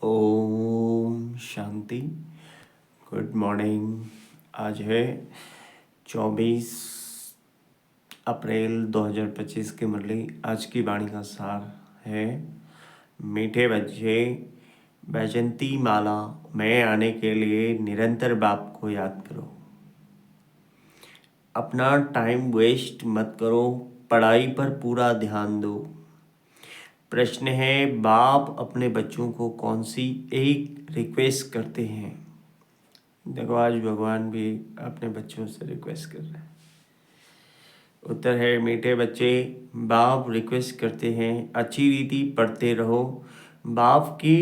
Om Shanti. Good morning. आज है 24 अप्रैल 2025 की मुरली। आज की वाणी का सार है, मीठे बच्चे बैजंती माला में आने के लिए निरंतर बाप को याद करो। अपना टाइम वेस्ट मत करो, पढ़ाई पर पूरा ध्यान दो। प्रश्न है, बाप अपने बच्चों को कौन सी एक रिक्वेस्ट करते हैं? देखो, आज भगवान भी अपने बच्चों से रिक्वेस्ट कर रहे हैं। उत्तर है, मीठे बच्चे, बाप रिक्वेस्ट करते हैं अच्छी रीति पढ़ते रहो, बाप की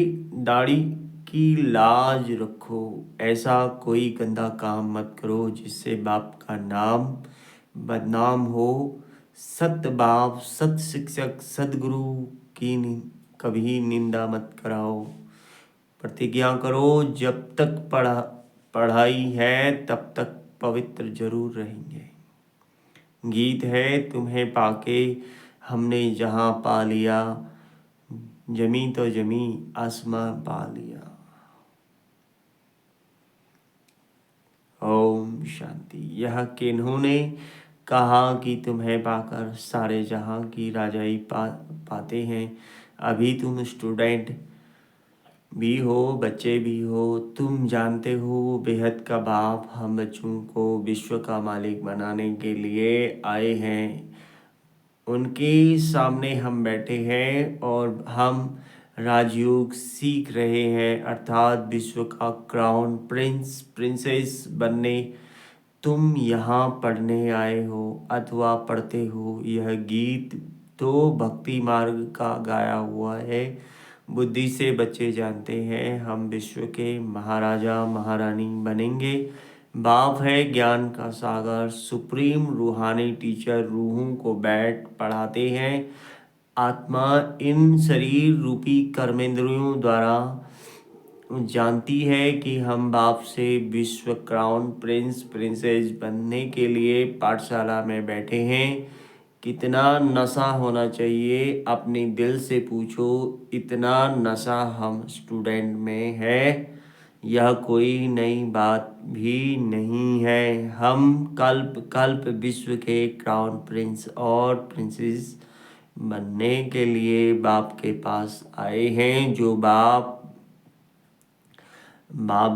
दाढ़ी की लाज रखो, ऐसा कोई गंदा काम मत करो जिससे बाप का नाम बदनाम हो। सत बाप, सत शिक्षक, सदगुरु की कभी निंदा मत कराओ। प्रतिज्ञा करो, जब तक पढ़ाई है तब तक पवित्र जरूर रहेंगे। गीत है, तुम्हें पाके हमने जहाँ पा लिया, जमी तो जमी आसमां पा लिया। ओम शांति। यह किन्होंने कहा कि तुम्हें पाकर सारे जहां की राजाई पाते हैं? अभी तुम स्टूडेंट भी हो, बच्चे भी हो, तुम जानते हो बेहद का बाप हम बच्चों को विश्व का मालिक बनाने के लिए आए हैं। उनके सामने हम बैठे हैं और हम राजयोग सीख रहे हैं, अर्थात विश्व का क्राउन प्रिंस प्रिंसेस बनने। तुम यहाँ पढ़ने आए हो अथवा पढ़ते हो। यह गीत तो भक्ति मार्ग का गाया हुआ है। बुद्धि से बच्चे जानते हैं हम विश्व के महाराजा महारानी बनेंगे। बाप है ज्ञान का सागर, सुप्रीम रूहानी टीचर रूहों को बैठ पढ़ाते हैं। आत्मा इन शरीर रूपी कर्मेंद्रियों द्वारा जानती है कि हम बाप से विश्व क्राउन प्रिंस प्रिंसेस बनने के लिए पाठशाला में बैठे हैं। कितना नशा होना चाहिए, अपने दिल से पूछो। इतना नशा हम स्टूडेंट में है, यह कोई नई बात भी नहीं है। हम कल्प कल्प विश्व के क्राउन प्रिंस और प्रिंसेस बनने के लिए बाप के पास आए हैं। जो बाप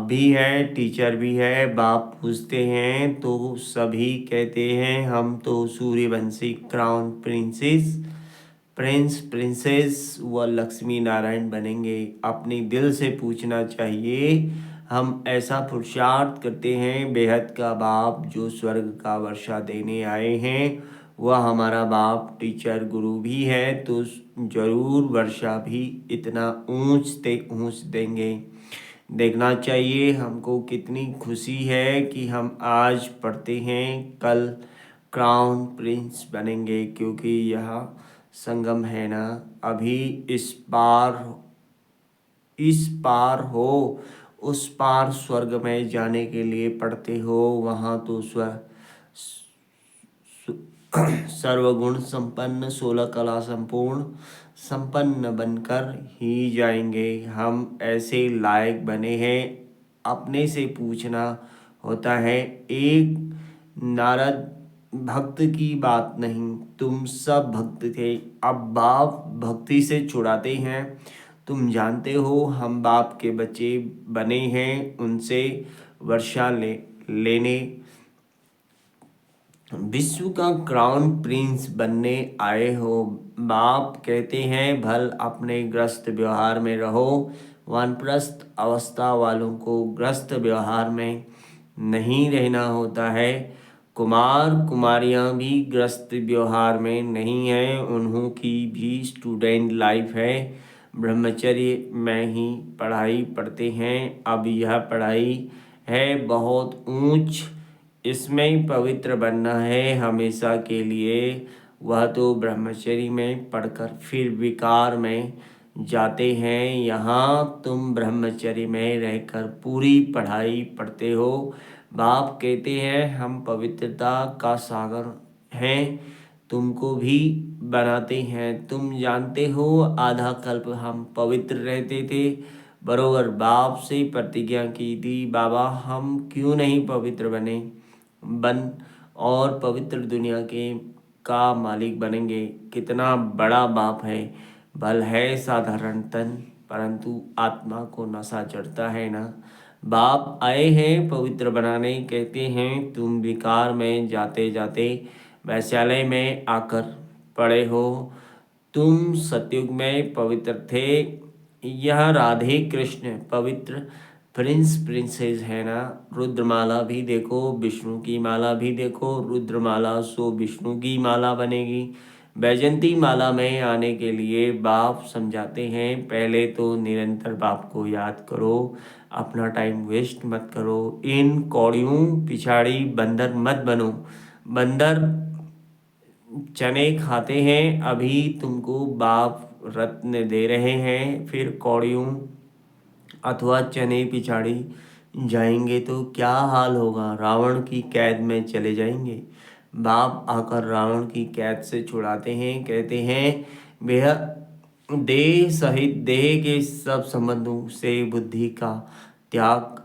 भी है, टीचर भी है। बाप पूछते हैं तो सभी कहते हैं हम तो सूर्यवंशी क्राउन प्रिंस प्रिंसेस व लक्ष्मी नारायण बनेंगे। अपने दिल से पूछना चाहिए, हम ऐसा पुरुषार्थ करते हैं। बेहद का बाप जो स्वर्ग का वर्षा देने आए हैं, वह हमारा बाप टीचर गुरु भी है, तो जरूर वर्षा भी इतना ऊंच देंगे। देखना चाहिए हमको कितनी खुशी है कि हम आज पढ़ते हैं, कल क्राउन प्रिंस बनेंगे, क्योंकि यह संगम है ना। अभी इस पार हो, उस पार स्वर्ग में जाने के लिए पढ़ते हो। वहाँ तो सर्वगुण संपन्न 16 कला संपन्न बनकर ही जाएंगे। हम ऐसे लायक बने हैं। अपने से पूछना होता है। एक नारद भक्त की बात नहीं, तुम सब भक्त थे, अब बाप भक्ति से छुड़ाते हैं। तुम जानते हो हम बाप के बच्चे बने हैं, उनसे वर्षा लेने विश्व का क्राउन प्रिंस बनने आए हो। बाप कहते हैं भल अपने ग्रस्त व्यवहार में रहो। वानप्रस्थ अवस्था वालों को ग्रस्त व्यवहार में नहीं रहना होता है। कुमार कुमारियां भी ग्रस्त व्यवहार में नहीं है, उन्हों की भी स्टूडेंट लाइफ है। ब्रह्मचर्य में ही पढ़ाई पढ़ते हैं। अब यह पढ़ाई है बहुत ऊंच, इसमें ही पवित्र बनना है हमेशा के लिए। वह तो ब्रह्मचर्य में पढ़कर फिर विकार में जाते हैं। यहाँ तुम ब्रह्मचर्य में रहकर पूरी पढ़ाई पढ़ते हो। बाप कहते हैं हम पवित्रता का सागर हैं, तुमको भी बनाते हैं। तुम जानते हो आधा कल्प हम पवित्र रहते थे, बरोबर बाप से प्रतिज्ञा की थी, बाबा हम क्यों नहीं पवित्र बन और पवित्र दुनिया के का मालिक बनेंगे। कितना बड़ा बाप है। बल है साधारण तन, परंतु आत्मा को नशा चढ़ता है ना। बाप आए हैं पवित्र बनाने, कहते हैं तुम विकार में जाते जाते वैश्यालय में आकर पड़े हो। तुम सतयुग में पवित्र थे। यह राधे कृष्ण पवित्र प्रिंस प्रिंसेस है ना। रुद्रमाला भी देखो, विष्णु की माला भी देखो। रुद्रमाला सो विष्णु की माला बनेगी। वैजंती माला में आने के लिए बाप समझाते हैं, पहले तो निरंतर बाप को याद करो, अपना टाइम वेस्ट मत करो। इन कौड़ियों पिछाड़ी बंदर मत बनो। बंदर चने खाते हैं, अभी तुमको बाप रत्न दे रहे हैं, फिर कौड़ियों अथवा चने पिछाड़ी जाएंगे तो क्या हाल होगा। रावण की कैद में चले जाएंगे। बाप आकर रावण की कैद से छुड़ाते हैं, कहते हैं वह देह सहित देह के सब संबंधों से बुद्धि का त्याग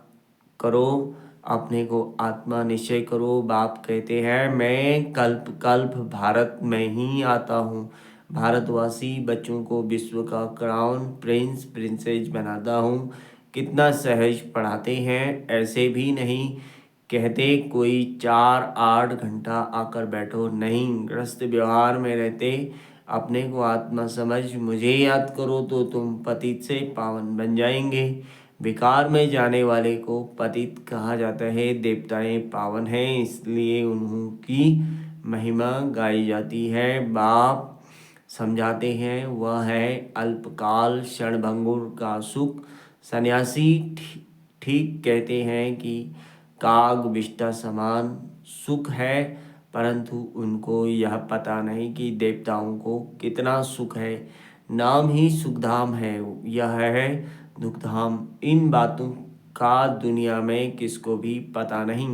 करो, अपने को आत्मा निश्चय करो। बाप कहते हैं मैं कल्प कल्प भारत में ही आता हूँ। भारतवासी बच्चों को विश्व का क्राउन प्रिंस प्रिंसेस बनाता हूँ। कितना सहज पढ़ाते हैं, ऐसे भी नहीं कहते कोई 4-8 घंटा आकर बैठो, नहीं ग्रस्त व्यवहार में रहते। अपने को आत्मा समझ मुझे याद करो तो तुम पतित से पावन बन जाएंगे। विकार में जाने वाले को पतित कहा जाता है। देवताएं पावन हैं, इसलिए उन्हों की महिमा गाई जाती है। बाप समझाते हैं वह है अल्पकाल क्षणभंगुर का सुख। सन्यासी ठीक कहते हैं कि काग विष्टा समान सुख है, परंतु उनको यह पता नहीं कि देवताओं को कितना सुख है। नाम ही सुखधाम है, यह है दुखधाम। इन बातों का दुनिया में किसको भी पता नहीं।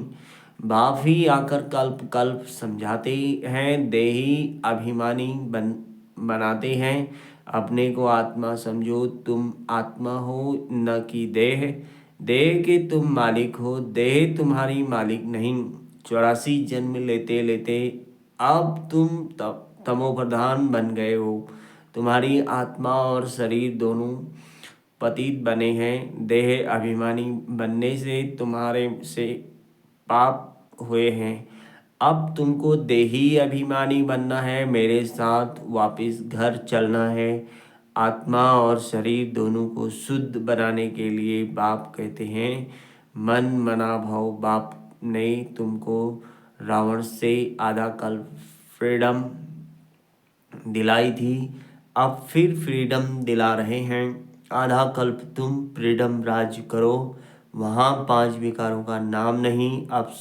बाप ही आकर कल्प कल्प समझाते हैं, देही अभिमानी बनाते हैं। अपने को आत्मा समझो, तुम आत्मा हो न कि देह। देह के तुम मालिक हो, देह तुम्हारी मालिक नहीं। 84 जन्म लेते लेते अब तुम तमोप्रधान बन गए हो। तुम्हारी आत्मा और शरीर दोनों पतित बने हैं। देह अभिमानी बनने से तुम्हारे से पाप हुए हैं। अब तुमको देही अभिमानी बनना है, मेरे साथ वापस घर चलना है। आत्मा और शरीर दोनों को शुद्ध बनाने के लिए बाप कहते हैं मन मना भाव। बाप ने तुमको रावण से आधा कल्प फ्रीडम दिलाई थी, अब फिर फ्रीडम दिला रहे हैं। आधा कल्प तुम फ्रीडम राज्य करो, वहाँ 5 विकारों का नाम नहीं। अब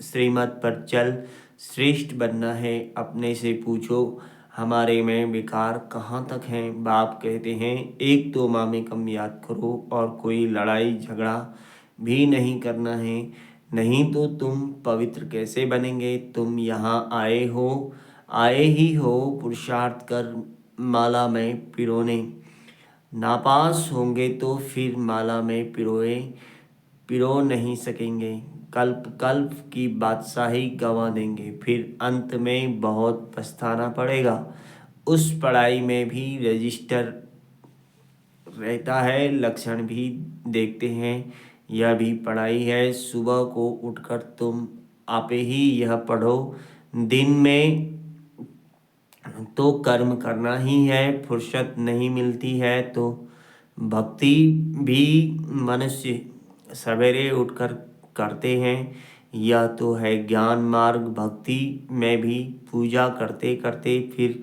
श्रीमत पर चल, श्रेष्ठ बनना है। अपने से पूछो हमारे में विकार कहाँ तक हैं। बाप कहते हैं एक तो मामेकम याद करो और कोई लड़ाई झगड़ा भी नहीं करना है, नहीं तो तुम पवित्र कैसे बनेंगे। तुम यहाँ आए ही हो पुरुषार्थ कर माला में पिरोने। नापास होंगे तो फिर माला में पिरो नहीं सकेंगे। कल्प कल्प की बादशाही गंवा देंगे, फिर अंत में बहुत पछताना पड़ेगा। उस पढ़ाई में भी रजिस्टर रहता है, लक्षण भी देखते हैं। यह भी पढ़ाई है। सुबह को उठकर तुम आपे ही यह पढ़ो, दिन में तो कर्म करना ही है। फुर्सत नहीं मिलती है तो भक्ति भी मनुष्य सवेरे उठकर करते हैं। यह तो है ज्ञान मार्ग। भक्ति में भी पूजा करते करते फिर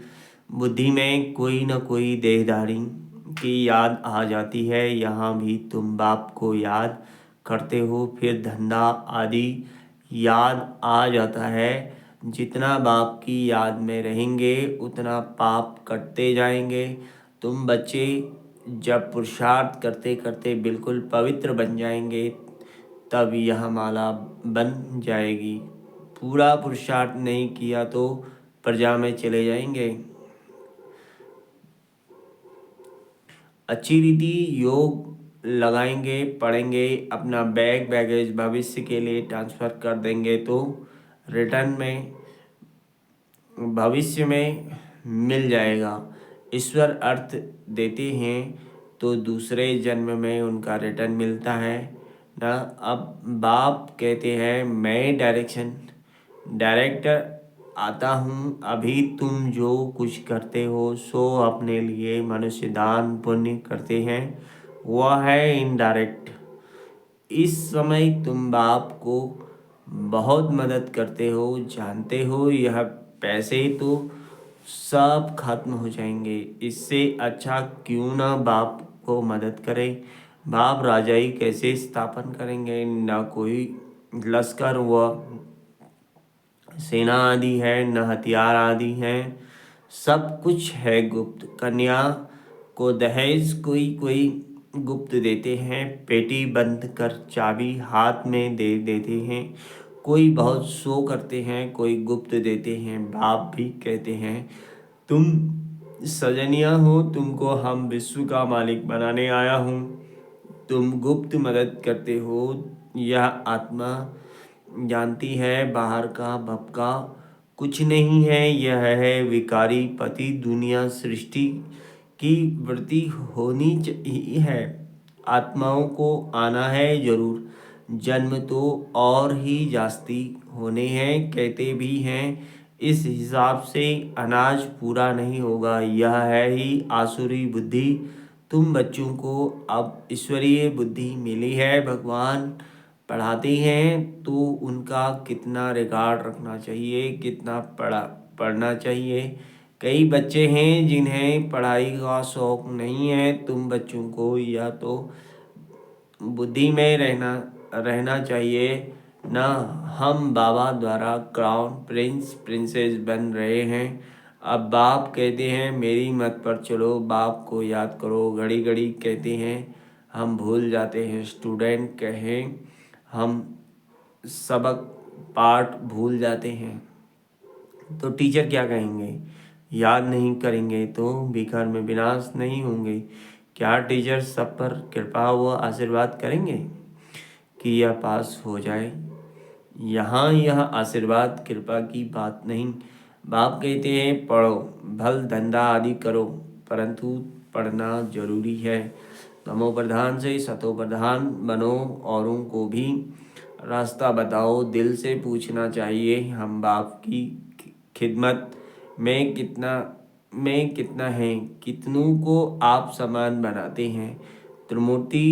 बुद्धि में कोई न कोई देहधारी की याद आ जाती है। यहाँ भी तुम बाप को याद करते हो, फिर धंधा आदि याद आ जाता है। जितना बाप की याद में रहेंगे उतना पाप कटते जाएंगे। तुम बच्चे जब पुरुषार्थ करते करते बिल्कुल पवित्र बन जाएंगे, तब यह माला बन जाएगी। पूरा पुरुषार्थ नहीं किया तो प्रजा में चले जाएंगे। अच्छी रीति योग लगाएंगे, पढ़ेंगे, अपना बैगेज भविष्य के लिए ट्रांसफ़र कर देंगे तो रिटर्न में भविष्य में मिल जाएगा। ईश्वर अर्थ देते हैं तो दूसरे जन्म में उनका रिटर्न मिलता है ना। अब बाप कहते हैं मैं डायरेक्टर आता हूँ। अभी तुम जो कुछ करते हो सो अपने लिए मनुष्य दान पुण्य करते हैं, वह है इनडायरेक्ट। इस समय तुम बाप को बहुत मदद करते हो, जानते हो यह पैसे तो सब खत्म हो जाएंगे, इससे अच्छा क्यों ना बाप को मदद करें। बाप राजाई कैसे स्थापन करेंगे, ना कोई लश्कर व सेना आदि है, न हथियार आदि हैं, सब कुछ है गुप्त। कन्या को दहेज कोई कोई गुप्त देते हैं, पेटी बंद कर चाबी हाथ में दे देते हैं। कोई बहुत शो करते हैं, कोई गुप्त देते हैं। बाप भी कहते हैं तुम सजनिया हो, तुमको हम विश्व का मालिक बनाने आया हूँ। तुम गुप्त मदद करते हो, यह आत्मा जानती है। बाहर का भपका कुछ नहीं है, यह है विकारी पति। दुनिया सृष्टि की वृत्ति होनी चाहिए है, आत्माओं को आना है जरूर। जन्म तो और ही जास्ती होने हैं, कहते भी हैं। इस हिसाब से अनाज पूरा नहीं होगा, यह है ही आसुरी बुद्धि। तुम बच्चों को अब ईश्वरीय बुद्धि मिली है, भगवान पढ़ाते हैं तो उनका कितना रिकॉर्ड रखना चाहिए, कितना पढ़ना चाहिए। कई बच्चे हैं जिन्हें पढ़ाई का शौक नहीं है। तुम बच्चों को या तो बुद्धि में रहना चाहिए ना। हम बाबा द्वारा क्राउन प्रिंस प्रिंसेस बन रहे हैं। अब बाप कहते हैं मेरी मत पर चलो, बाप को याद करो। घड़ी घड़ी कहते हैं हम भूल जाते हैं। स्टूडेंट कहें हम सबक पाठ भूल जाते हैं तो टीचर क्या कहेंगे, याद नहीं करेंगे तो भिखार में विनाश नहीं होंगे। क्या टीचर सब पर कृपा व आशीर्वाद करेंगे कि यह पास हो जाए। यहाँ यह आशीर्वाद कृपा की बात नहीं। बाप कहते हैं पढ़ो, भल धंधा आदि करो, परंतु पढ़ना जरूरी है। तमो प्रधान से सतो प्रधान बनो, औरों को भी रास्ता बताओ। दिल से पूछना चाहिए हम बाप की खिदमत में कितना है, कितनों को आप समान बनाते हैं। त्रिमूर्ति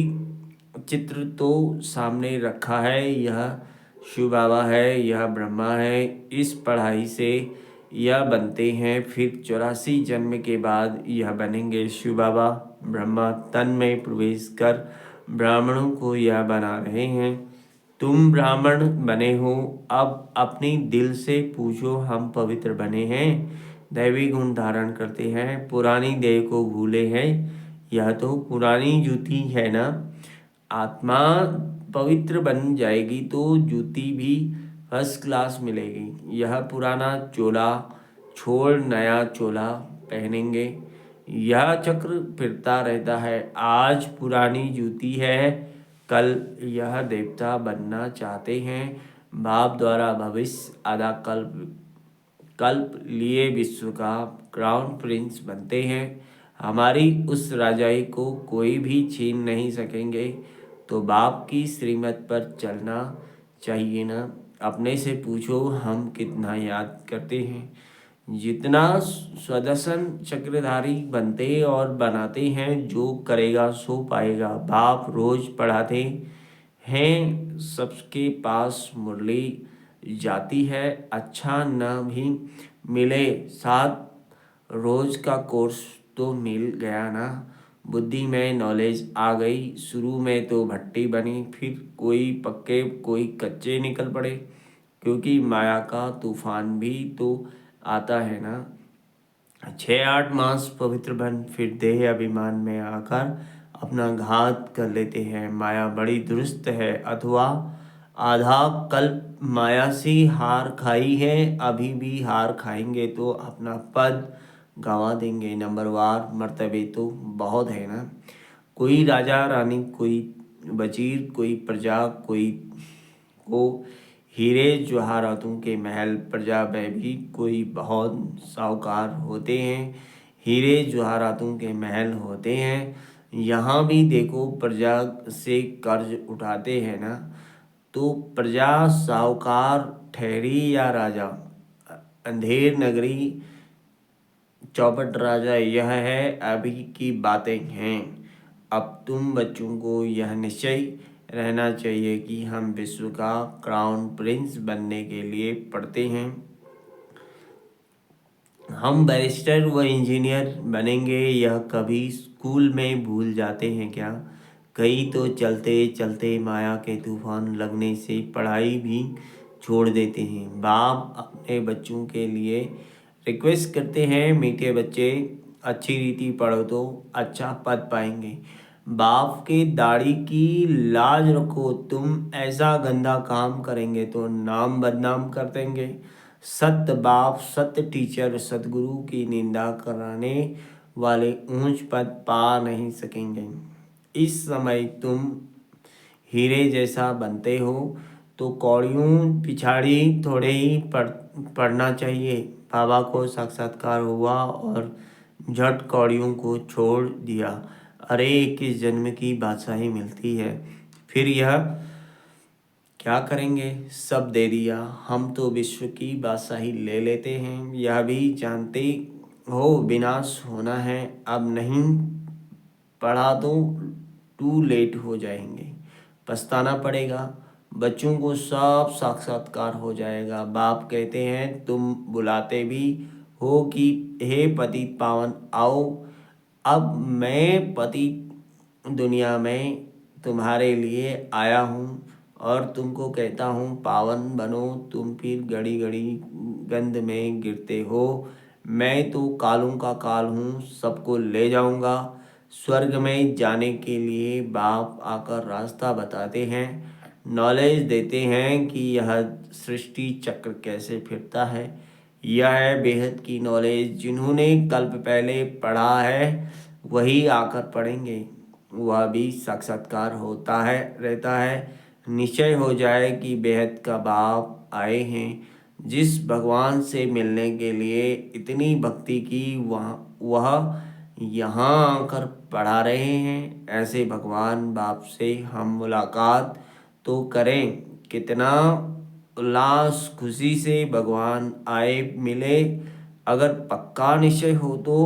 चित्र तो सामने रखा है, यह शिव बाबा है, यह ब्रह्मा है। इस पढ़ाई से यह बनते हैं, फिर 84 जन्म के बाद यह बनेंगे शिव बाबा। ब्रह्मा तन में प्रवेश कर ब्राह्मणों को यह बना रहे हैं। तुम ब्राह्मण बने हो, अब अपनी दिल से पूछो हम पवित्र बने हैं, दैवी गुण धारण करते हैं, पुरानी देह को भूले हैं। यह तो पुरानी जूती है ना। आत्मा पवित्र बन जाएगी तो जूती भी फर्स्ट क्लास मिलेगी। यह पुराना चोला छोड़ नया चोला पहनेंगे। यह चक्र फिरता रहता है। आज पुरानी जूती है, कल यह देवता बनना चाहते हैं। बाप द्वारा भविष्य आधा कल्प लिए विश्व का क्राउन प्रिंस बनते हैं। हमारी उस राजाई को कोई भी छीन नहीं सकेंगे। तो बाप की श्रीमत पर चलना चाहिए ना। अपने से पूछो हम कितना याद करते हैं। जितना स्वदर्शन चक्रधारी बनते और बनाते हैं, जो करेगा सो पाएगा। बाप रोज पढ़ाते हैं, सबके पास मुरली जाती है। अच्छा न भी मिले, 7 रोज का कोर्स तो मिल गया ना। बुद्धि में नॉलेज आ गई। शुरू में तो भट्टी बनी, फिर कोई पक्के कोई कच्चे निकल पड़े, क्योंकि माया का तूफान भी तो आता है ना। 6-8 मास पवित्र बन फिर देह अभिमान में आकर अपना घात कर लेते हैं। माया बड़ी दुरुस्त है, अथवा आधा कल्प माया से हार खाई है, अभी भी हार खाएंगे तो अपना पद गंवा देंगे। नंबरवार मर्तबे तो बहुत है ना। कोई राजा रानी, कोई वजीर, कोई प्रजा, कोई को हीरे जवाहरातों के महल, प्रजा में भी कोई बहुत साहूकार होते हैं, हीरे जवाहरातों के महल होते हैं। यहाँ भी देखो प्रजा से कर्ज उठाते हैं ना, तो प्रजा साहूकार ठहरी या राजा। अंधेर नगरी चौपट राजा यह है, अभी की बातें हैं। अब तुम बच्चों को यह निश्चय रहना चाहिए कि हम विश्व का क्राउन प्रिंस बनने के लिए पढ़ते हैं। हम बैरिस्टर व इंजीनियर बनेंगे, यह कभी स्कूल में भूल जाते हैं क्या? कई तो चलते चलते माया के तूफान लगने से पढ़ाई भी छोड़ देते हैं। बाप अपने बच्चों के लिए रिक्वेस्ट करते हैं, मीठे बच्चे अच्छी रीति पढ़ो तो अच्छा पद पाएंगे। बाप के दाढ़ी की लाज रखो, तुम ऐसा गंदा काम करेंगे तो नाम बदनाम कर देंगे। सत्य बाप, सत्य टीचर, सतगुरु की निंदा कराने वाले ऊंच पद पा नहीं सकेंगे। इस समय तुम हीरे जैसा बनते हो तो कौड़ियों पिछाड़ी थोड़े ही पढ़ना चाहिए। बाबा को साक्षात्कार हुआ और झट कौड़ियों को छोड़ दिया। अरे 21 जन्म की बादशाही मिलती है, फिर यह क्या करेंगे? सब दे दिया, हम तो विश्व की बादशाही ले लेते हैं। यह भी जानते हो विनाश होना है, अब नहीं पढ़ा तो टू लेट हो जाएंगे, पछताना पड़ेगा। बच्चों को सब साक्षात्कार हो जाएगा। बाप कहते हैं, तुम बुलाते भी हो कि हे पतित पावन आओ। अब मैं पतित दुनिया में तुम्हारे लिए आया हूँ और तुमको कहता हूँ पावन बनो। तुम फिर घड़ी घड़ी गंध में गिरते हो। मैं तो कालों का काल हूँ, सबको ले जाऊँगा। स्वर्ग में जाने के लिए बाप आकर रास्ता बताते हैं, नॉलेज देते हैं कि यह सृष्टि चक्र कैसे फिरता है। यह है बेहद की नॉलेज। जिन्होंने कल्प पहले पढ़ा है वही आकर पढ़ेंगे, वह भी साक्षात्कार होता है रहता है। निश्चय हो जाए कि बेहद का बाप आए हैं। जिस भगवान से मिलने के लिए इतनी भक्ति की वह यहाँ आकर पढ़ा रहे हैं। ऐसे भगवान बाप से हम मुलाकात तो करें। कितना उल्लास खुशी से भगवान आए मिले। अगर पक्का निश्चय हो तो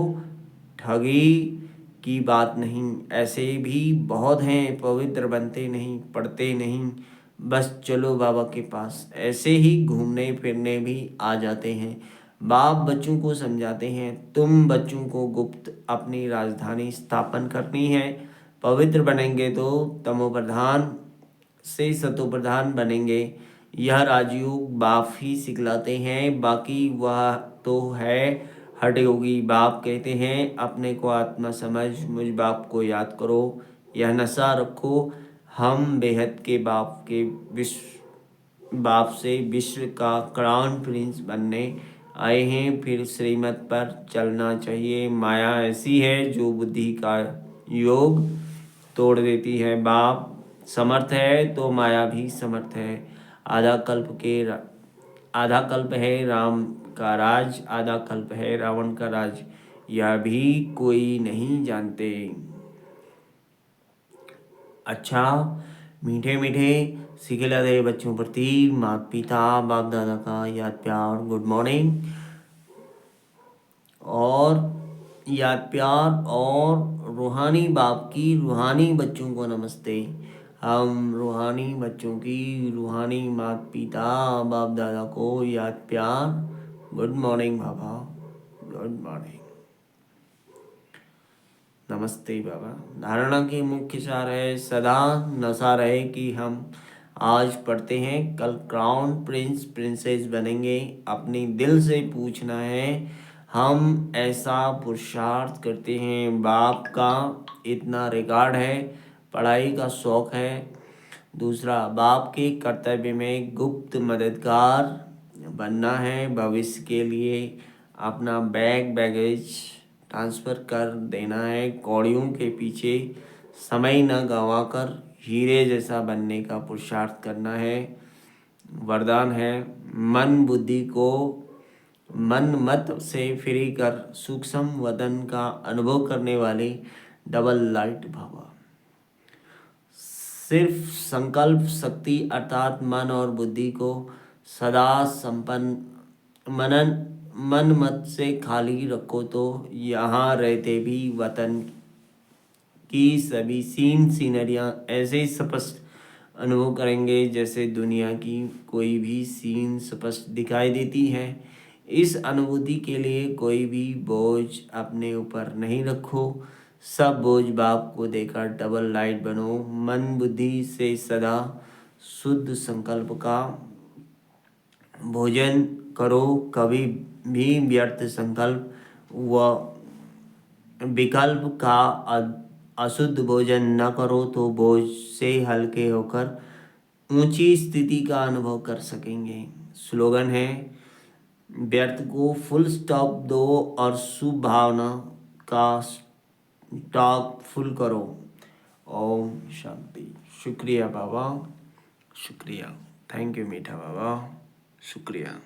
ठगी की बात नहीं। ऐसे भी बहुत हैं, पवित्र बनते नहीं, पढ़ते नहीं, बस चलो बाबा के पास, ऐसे ही घूमने फिरने भी आ जाते हैं। बाप बच्चों को समझाते हैं, तुम बच्चों को गुप्त अपनी राजधानी स्थापन करनी है। पवित्र बनेंगे तो तमोप्रधान से सतोप्रधान बनेंगे। यह राजयोग बाप ही सिखलाते हैं, बाकी वह तो है हठ योगी। बाप कहते हैं, अपने को आत्मा समझ मुझ बाप को याद करो, यह नशा रखो। हम बेहद के बाप से विश्व का क्राउन प्रिंस बनने आए हैं। फिर श्रीमत पर चलना चाहिए। माया ऐसी है जो बुद्धि का योग तोड़ देती है। बाप समर्थ है तो माया भी समर्थ है। आधा कल्प है राम का राज, आधा कल्प है रावण का राज, यह भी कोई नहीं जानते। अच्छा, मीठे मीठे सिखला दे बच्चों प्रति माता पिता बाप दादा का याद प्यार गुड मॉर्निंग और याद प्यार और रूहानी बाप की रूहानी बच्चों को नमस्ते। हम रूहानी बच्चों की रूहानी माता पिता बाप दादा को याद प्यार गुड मॉर्निंग बाबा, गुड मॉर्निंग, नमस्ते बाबा। धारणा की मुख्य सार है, सदा नशा रहे कि हम आज पढ़ते हैं, कल क्राउन प्रिंस प्रिंसेस बनेंगे। अपनी दिल से पूछना है, हम ऐसा पुरुषार्थ करते हैं। बाप का इतना रिकॉर्ड है, पढ़ाई का शौक है। दूसरा, बाप के कर्तव्य में गुप्त मददगार बनना है। भविष्य के लिए अपना बैगेज ट्रांसफ़र कर देना है। कौड़ियों के पीछे समय न गंवाकर हीरे जैसा बनने का पुरुषार्थ करना है। वरदान है, मन बुद्धि को मन मत से फ्री कर सूक्ष्म वदन का अनुभव करने वाले डबल लाइट भव। सिर्फ संकल्प शक्ति अर्थात मन और बुद्धि को सदा संपन्न मन मत से खाली रखो तो यहाँ रहते भी वतन की सभी सीनरियाँ ऐसे स्पष्ट अनुभव करेंगे जैसे दुनिया की कोई भी सीन स्पष्ट दिखाई देती है। इस अनुभूति के लिए कोई भी बोझ अपने ऊपर नहीं रखो। सब बोझ बाप को देकर डबल लाइट बनो। मन बुद्धि से सदा शुद्ध संकल्प का भोजन करो। कभी भी व्यर्थ संकल्प व विकल्प का अशुद्ध भोजन न करो तो बोझ से हल्के होकर ऊंची स्थिति का अनुभव कर सकेंगे। स्लोगन है, व्यर्थ को फुल स्टॉप दो और शुभ भावना का स्टॉक फुल करो। ओम शांति। शुक्रिया बाबा, शुक्रिया। थैंक यू मीठा बाबा, शुक्रिया।